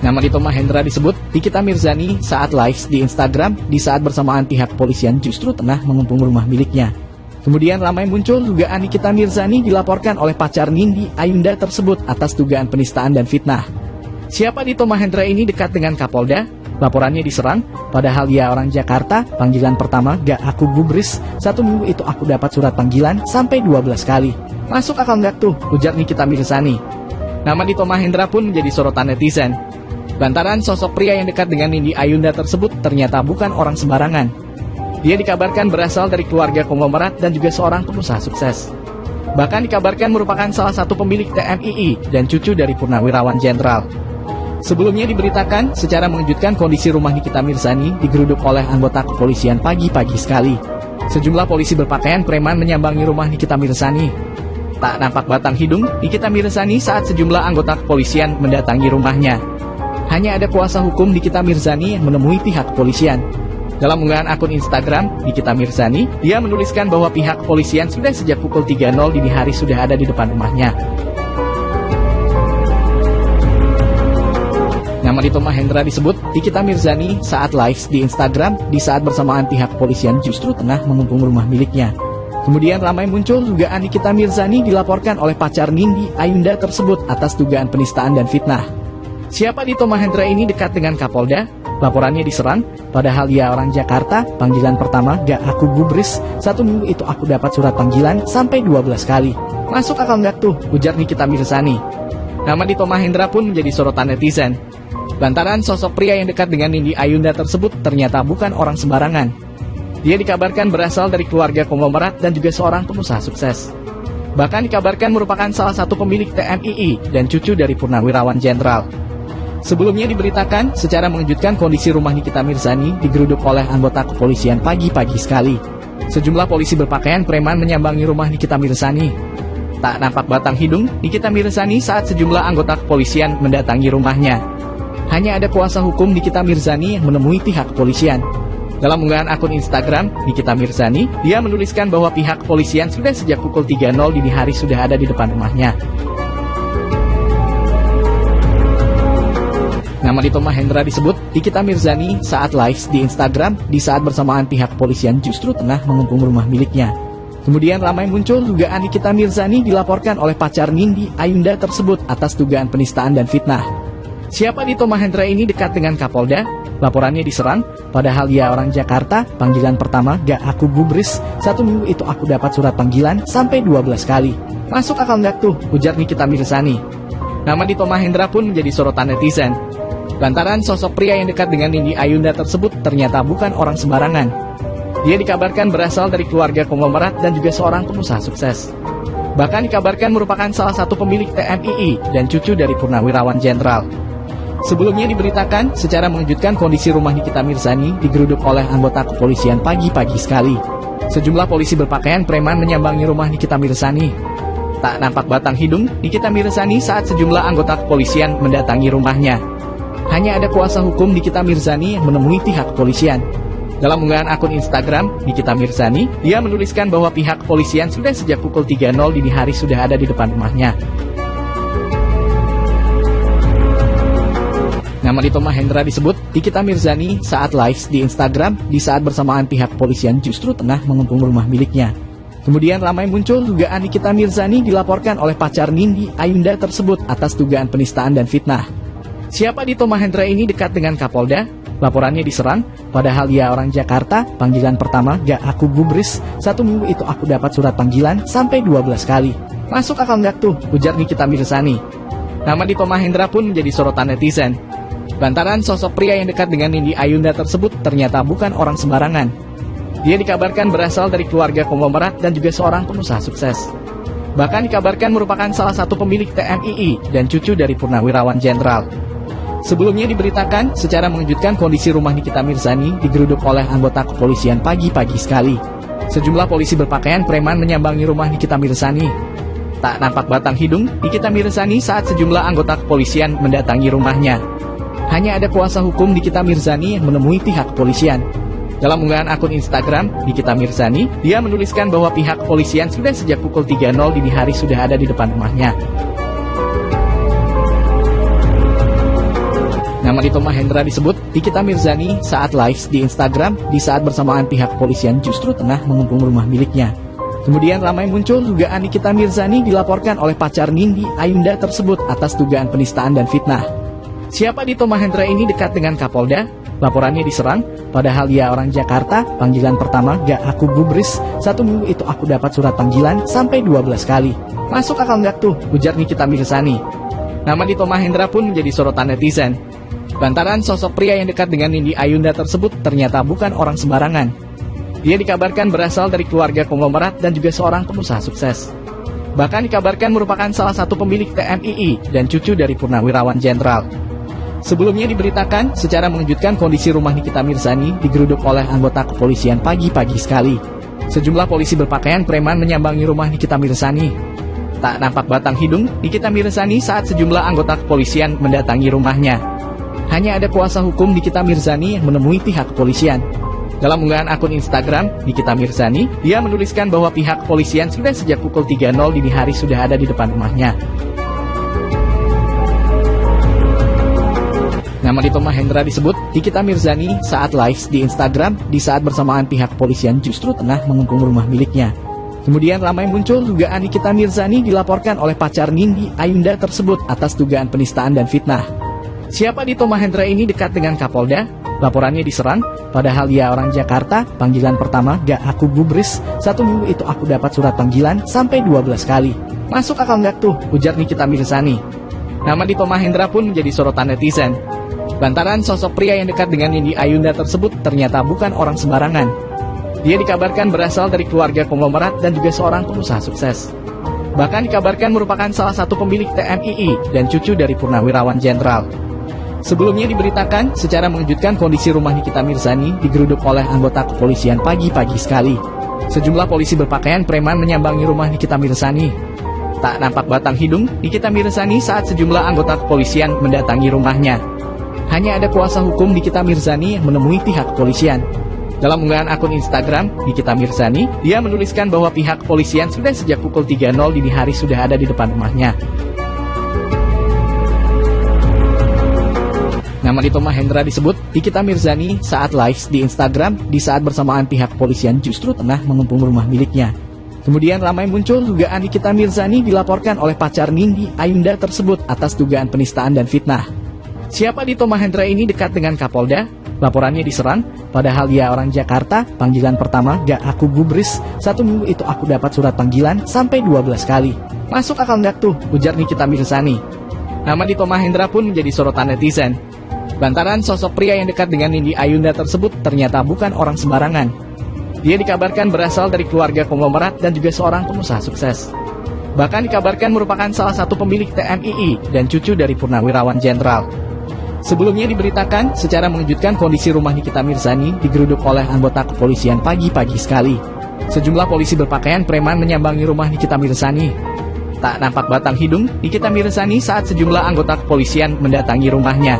Nama Dito Mahendra disebut Nikita Mirzani saat live di Instagram di saat bersamaan pihak kepolisian justru tengah mengepung rumah miliknya. Kemudian ramai muncul dugaan Nikita Mirzani dilaporkan oleh pacar Nindi Ayunda tersebut atas dugaan penistaan dan fitnah. Siapa Dito Mahendra ini dekat dengan Kapolda? Laporannya diserang, padahal ia orang Jakarta, panggilan pertama gak aku gubris, 1 minggu itu aku dapat surat panggilan sampai 12 kali. Masuk akal gak tuh, ujar Nikita Mirzani. Nama Dito Mahendra pun menjadi sorotan netizen. Lantaran sosok pria yang dekat dengan Nindi Ayunda tersebut ternyata bukan orang sembarangan. Dia dikabarkan berasal dari keluarga konglomerat dan juga seorang pengusaha sukses. Bahkan dikabarkan merupakan salah satu pemilik TMII dan cucu dari Purnawirawan Jenderal. Sebelumnya diberitakan secara mengejutkan kondisi rumah Nikita Mirzani digeruduk oleh anggota kepolisian pagi-pagi sekali. Sejumlah polisi berpakaian preman menyambangi rumah Nikita Mirzani. Tak nampak batang hidung Nikita Mirzani saat sejumlah anggota kepolisian mendatangi rumahnya. Hanya ada kuasa hukum Nikita Mirzani yang menemui pihak kepolisian. Dalam unggahan akun Instagram Nikita Mirzani, dia menuliskan bahwa pihak kepolisian sudah sejak pukul 3.00 dini hari sudah ada di depan rumahnya. Nama Dito Mahendra disebut Nikita Mirzani saat live di Instagram di saat bersamaan pihak kepolisian justru tengah mengepung rumah miliknya. Kemudian ramai muncul dugaan Nikita Mirzani dilaporkan oleh pacar Nindi Ayunda tersebut atas dugaan penistaan dan fitnah. Siapa Dito Mahendra ini dekat dengan Kapolda? Laporannya diserang, padahal ia orang Jakarta, panggilan pertama gak aku gubris, 1 minggu itu aku dapat surat panggilan sampai 12 kali. Masuk akal gak tuh, ujar Nikita Mirzani. Nama Dito Mahendra pun menjadi sorotan netizen. Lantaran sosok pria yang dekat dengan Nindi Ayunda tersebut ternyata bukan orang sembarangan. Dia dikabarkan berasal dari keluarga konglomerat dan juga seorang pengusaha sukses. Bahkan dikabarkan merupakan salah satu pemilik TMII dan cucu dari Purnawirawan Jenderal. Sebelumnya diberitakan secara mengejutkan kondisi rumah Nikita Mirzani digeruduk oleh anggota kepolisian pagi-pagi sekali. Sejumlah polisi berpakaian preman menyambangi rumah Nikita Mirzani. Tak nampak batang hidung Nikita Mirzani saat sejumlah anggota kepolisian mendatangi rumahnya. Hanya ada kuasa hukum Nikita Mirzani yang menemui pihak kepolisian. Dalam unggahan akun Instagram Nikita Mirzani, dia menuliskan bahwa pihak kepolisian sudah sejak pukul 3.00 dini hari sudah ada di depan rumahnya. Nama Dito Mahendra disebut Nikita Mirzani saat live di Instagram di saat bersamaan pihak kepolisian justru tengah mengepung rumah miliknya. Kemudian ramai muncul dugaan Nikita Mirzani dilaporkan oleh pacar Nindi Ayunda tersebut atas dugaan penistaan dan fitnah. Siapa Dito Mahendra ini dekat dengan Kapolda? Laporannya diserang, padahal ia orang Jakarta, panggilan pertama gak aku gubris, 1 minggu itu aku dapat surat panggilan sampai 12 kali. Masuk akal gak tuh, ujar Nikita Mirzani. Nama Dito Mahendra pun menjadi sorotan netizen. Lantaran sosok pria yang dekat dengan Nindi Ayunda tersebut ternyata bukan orang sembarangan. Dia dikabarkan berasal dari keluarga konglomerat dan juga seorang pengusaha sukses. Bahkan dikabarkan merupakan salah satu pemilik TMII dan cucu dari Purnawirawan Jenderal. Sebelumnya diberitakan secara mengejutkan kondisi rumah Nikita Mirzani digeruduk oleh anggota kepolisian pagi-pagi sekali. Sejumlah polisi berpakaian preman menyambangi rumah Nikita Mirzani. Tak nampak batang hidung Nikita Mirzani saat sejumlah anggota kepolisian mendatangi rumahnya. Hanya ada kuasa hukum Nikita Mirzani yang menemui pihak kepolisian. Dalam unggahan akun Instagram Nikita Mirzani, dia menuliskan bahwa pihak kepolisian sudah sejak pukul 3.00 dini hari sudah ada di depan rumahnya. Nama Dito Mahendra disebut Nikita Mirzani saat live di Instagram di saat bersamaan pihak kepolisian justru tengah mengepung rumah miliknya. Kemudian ramai muncul dugaan Nikita Mirzani dilaporkan oleh pacar Nindi Ayunda tersebut atas dugaan penistaan dan fitnah. Siapa Dito Mahendra ini dekat dengan Kapolda? Laporannya diserang, padahal ia orang Jakarta, panggilan pertama gak aku gubris, 1 minggu itu aku dapat surat panggilan sampai 12 kali. Masuk akal gak tuh, ujar Nikita Mirzani. Nama Dito Mahendra pun menjadi sorotan netizen. Lantaran sosok pria yang dekat dengan Nindi Ayunda tersebut ternyata bukan orang sembarangan. Dia dikabarkan berasal dari keluarga konglomerat dan juga seorang pengusaha sukses. Bahkan dikabarkan merupakan salah satu pemilik TMII dan cucu dari Purnawirawan Jenderal. Sebelumnya diberitakan secara mengejutkan kondisi rumah Nikita Mirzani digeruduk oleh anggota kepolisian pagi-pagi sekali. Sejumlah polisi berpakaian preman menyambangi rumah Nikita Mirzani. Tak nampak batang hidung Nikita Mirzani saat sejumlah anggota kepolisian mendatangi rumahnya. Hanya ada kuasa hukum Nikita Mirzani yang menemui pihak kepolisian. Dalam unggahan akun Instagram Nikita Mirzani, dia menuliskan bahwa pihak kepolisian sudah sejak pukul 3.00 dini hari sudah ada di depan rumahnya. Nama Dito Mahendra disebut Nikita Mirzani saat live di Instagram di saat bersamaan pihak polisian justru tengah mengepung rumah miliknya. Kemudian ramai muncul dugaan Nikita Mirzani dilaporkan oleh pacar Nindi Ayunda tersebut atas dugaan penistaan dan fitnah. Siapa Dito Mahendra ini dekat dengan Kapolda? Laporannya diserang, padahal ia orang Jakarta, panggilan pertama gak aku gubris, 1 minggu itu aku dapat surat panggilan sampai 12 kali. Masuk akal gak tuh, ujar Nikita Mirzani. Nama Dito Mahendra pun menjadi sorotan netizen. Lantaran sosok pria yang dekat dengan Nindi Ayunda tersebut ternyata bukan orang sembarangan. Dia dikabarkan berasal dari keluarga konglomerat dan juga seorang pengusaha sukses. Bahkan dikabarkan merupakan salah satu pemilik TMII dan cucu dari Purnawirawan Jenderal. Sebelumnya diberitakan secara mengejutkan kondisi rumah Nikita Mirzani digeruduk oleh anggota kepolisian pagi-pagi sekali. Sejumlah polisi berpakaian preman menyambangi rumah Nikita Mirzani. Tak nampak batang hidung Nikita Mirzani saat sejumlah anggota kepolisian mendatangi rumahnya. Hanya ada kuasa hukum Nikita Mirzani yang menemui pihak kepolisian. Dalam unggahan akun Instagram Nikita Mirzani, dia menuliskan bahwa pihak kepolisian sudah sejak pukul 3.00 dini hari sudah ada di depan rumahnya. Nama Dito Mahendra disebut Nikita Mirzani saat live di Instagram di saat bersamaan pihak polisian justru tengah mengepung rumah miliknya. Kemudian ramai muncul dugaan Nikita Mirzani dilaporkan oleh pacar Nindi Ayunda tersebut atas dugaan penistaan dan fitnah. Siapa Dito Mahendra ini dekat dengan Kapolda? Laporannya diserang, padahal ia orang Jakarta, panggilan pertama gak aku gubris, 1 minggu itu aku dapat surat panggilan sampai 12 kali. Masuk akal gak tuh, ujar Nikita Mirzani. Nama Dito Mahendra pun menjadi sorotan netizen. Lantaran sosok pria yang dekat dengan Nindi Ayunda tersebut ternyata bukan orang sembarangan. Dia dikabarkan berasal dari keluarga konglomerat dan juga seorang pengusaha sukses. Bahkan dikabarkan merupakan salah satu pemilik TMII dan cucu dari Purnawirawan Jenderal. Sebelumnya diberitakan secara mengejutkan kondisi rumah Nikita Mirzani digeruduk oleh anggota kepolisian pagi-pagi sekali. Sejumlah polisi berpakaian preman menyambangi rumah Nikita Mirzani. Tak nampak batang hidung Nikita Mirzani saat sejumlah anggota kepolisian mendatangi rumahnya. Hanya ada kuasa hukum Nikita Mirzani yang menemui pihak kepolisian. Dalam unggahan akun Instagram Nikita Mirzani, dia menuliskan bahwa pihak kepolisian sudah sejak pukul 3.00 dini hari sudah ada di depan rumahnya. Nama Dito Mahendra disebut Nikita Mirzani saat live di Instagram di saat bersamaan pihak polisian justru tengah mengepung rumah miliknya. Kemudian ramai muncul dugaan Nikita Mirzani dilaporkan oleh pacar Nindi Ayunda tersebut atas dugaan penistaan dan fitnah. Siapa Dito Mahendra ini dekat dengan Kapolda? Laporannya diserang, padahal ia orang Jakarta, panggilan pertama gak aku gubris, 1 minggu itu aku dapat surat panggilan sampai 12 kali. Masuk akal gak tuh, ujar Nikita Mirzani. Nama Dito Mahendra pun menjadi sorotan netizen. Lantaran sosok pria yang dekat dengan Nindi Ayunda tersebut ternyata bukan orang sembarangan. Dia dikabarkan berasal dari keluarga konglomerat dan juga seorang pengusaha sukses. Bahkan dikabarkan merupakan salah satu pemilik TMII dan cucu dari Purnawirawan Jenderal. Sebelumnya diberitakan secara mengejutkan kondisi rumah Nikita Mirzani digeruduk oleh anggota kepolisian pagi-pagi sekali. Sejumlah polisi berpakaian preman menyambangi rumah Nikita Mirzani. Tak nampak batang hidung Nikita Mirzani saat sejumlah anggota kepolisian mendatangi rumahnya.